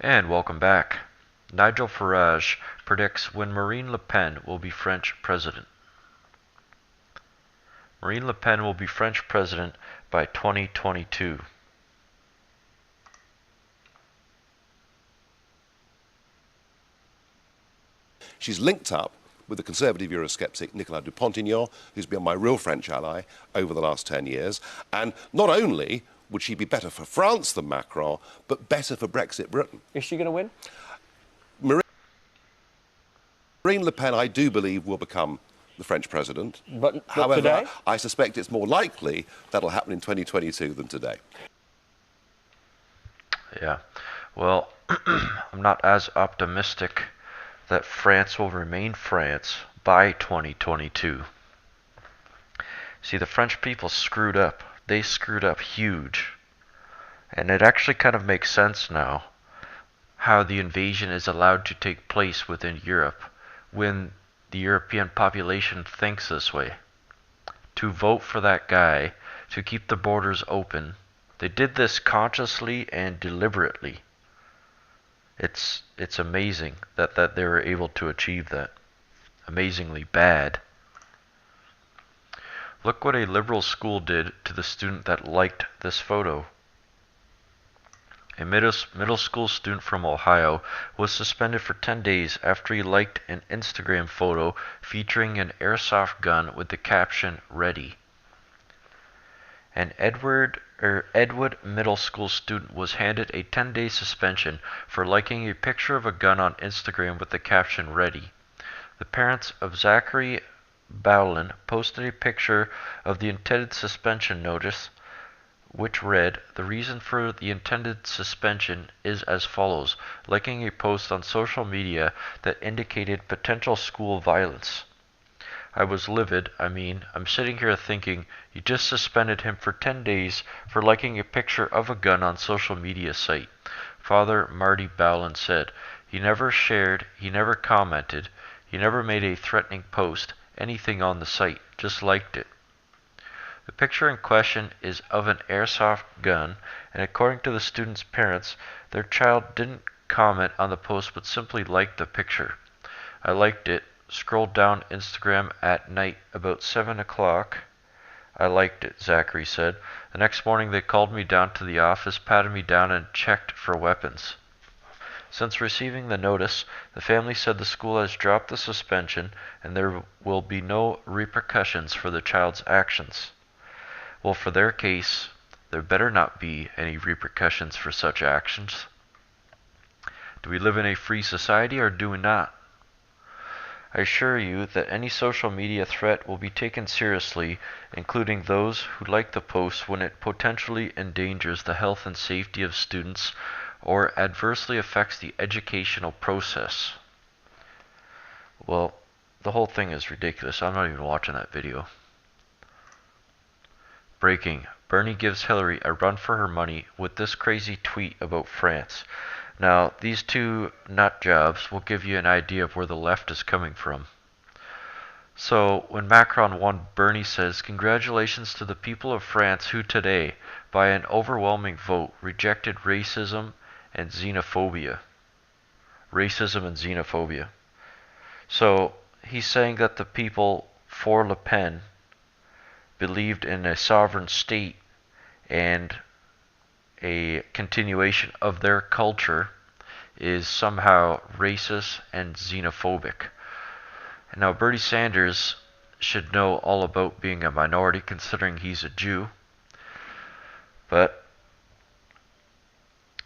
And welcome back. Nigel Farage predicts when Marine Le Pen will be French president. Marine Le Pen will be French president by 2022. She's linked up with the conservative Eurosceptic Nicolas Dupont-Aignan, who's been my real French ally over the last 10 years. And not only would she be better for France than Macron, but better for Brexit Britain. Is she going to win? Marine Le Pen, I do believe, will become the French president. But However, today? I suspect it's more likely that'll happen in 2022 than today. Yeah, well, I'm not as optimistic that France will remain France by 2022. See, the French people screwed up. They screwed up huge. And it actually kind of makes sense now how the invasion is allowed to take place within Europe when the European population thinks this way. To vote for that guy, to keep the borders open, they did this consciously and deliberately. It's amazing that they were able to achieve that. Amazingly bad. Look what a liberal school did to the student that liked this photo. A middle school student from Ohio was suspended for 10 days after he liked an Instagram photo featuring an airsoft gun with the caption "Ready." An Edward Middle School student was handed a 10-day suspension for liking a picture of a gun on Instagram with the caption "Ready." The parents of Zachary Bowlin posted a picture of the intended suspension notice, which read, "The reason for the intended suspension is as follows," liking a post on social media that indicated potential school violence. I was livid. I'm sitting here thinking, you just suspended him for 10 days for liking a picture of a gun on social media site. Father Marty Bowlin said, he never shared, he never commented, he never made a threatening post, anything on the site, just liked it. The picture in question is of an airsoft gun, and according to the student's parents, their child didn't comment on the post but simply liked the picture. I liked it, scrolled down Instagram at night about 7 o'clock. I liked it, Zachary said. The next morning they called me down to the office, patted me down, and checked for weapons. Since receiving the notice, the family said the school has dropped the suspension and there will be no repercussions for the child's actions. Well, for their case, there better not be any repercussions for such actions. Do we live in a free society or do we not? I assure you that any social media threat will be taken seriously, including those who like the post when it potentially endangers the health and safety of students or adversely affects the educational process. Well, the whole thing is ridiculous. I'm not even watching that video. Breaking. Bernie gives Hillary a run for her money with this crazy tweet about France. Now, these two nut jobs will give you an idea of where the left is coming from. So, when Macron won, Bernie says, "Congratulations to the people of France who today, by an overwhelming vote, rejected racism and xenophobia." Racism and xenophobia. So, he's saying that the people for Le Pen believed in a sovereign state and a continuation of their culture is somehow racist and xenophobic. And now Bernie Sanders should know all about being a minority considering he's a Jew, but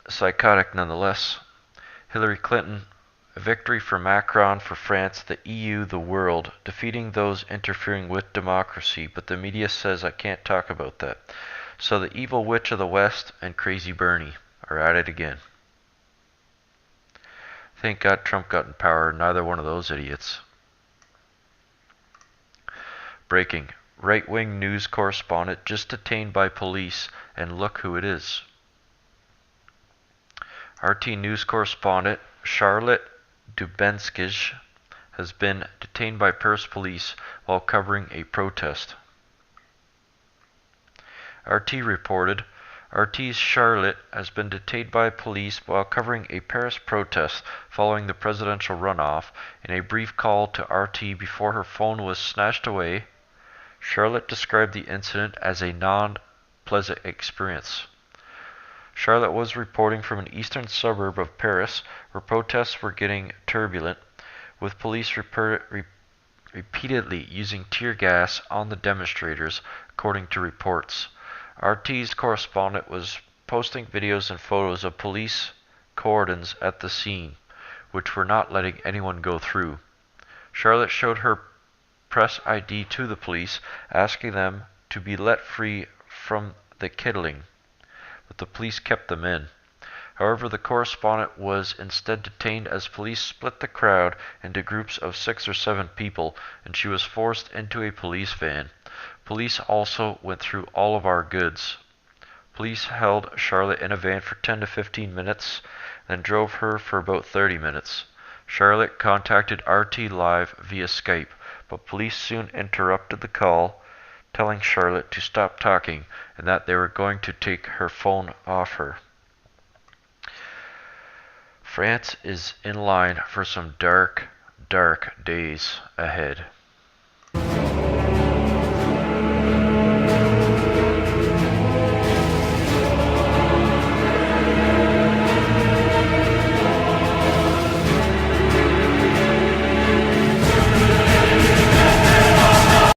psychotic nonetheless. Hillary Clinton, a victory for Macron, for France, the EU, the world, defeating those interfering with democracy, but the media says I can't talk about that. So the evil witch of the West and crazy Bernie are at it again. Thank God Trump got in power, neither one of those idiots. Breaking. Right-wing news correspondent just detained by police, and look who it is. RT news correspondent Charlotte Dubenskij has been detained by Paris police while covering a protest. RT reported RT's Charlotte has been detained by police while covering a Paris protest following the presidential runoff. In a brief call to RT before her phone was snatched away, Charlotte described the incident as a non-pleasant experience. Charlotte was reporting from an eastern suburb of Paris where protests were getting turbulent, with police repeatedly using tear gas on the demonstrators, according to reports. RT's correspondent was posting videos and photos of police cordons at the scene, which were not letting anyone go through. Charlotte showed her press ID to the police, asking them to be let free from the kittling, but the police kept them in. However, the correspondent was instead detained as police split the crowd into groups of 6 or 7 people, and she was forced into a police van. Police also went through all of our goods. Police held Charlotte in a van for 10 to 15 minutes, then drove her for about 30 minutes. Charlotte contacted RT Live via Skype, but police soon interrupted the call, telling Charlotte to stop talking and that they were going to take her phone off her. France is in line for some dark, dark days ahead.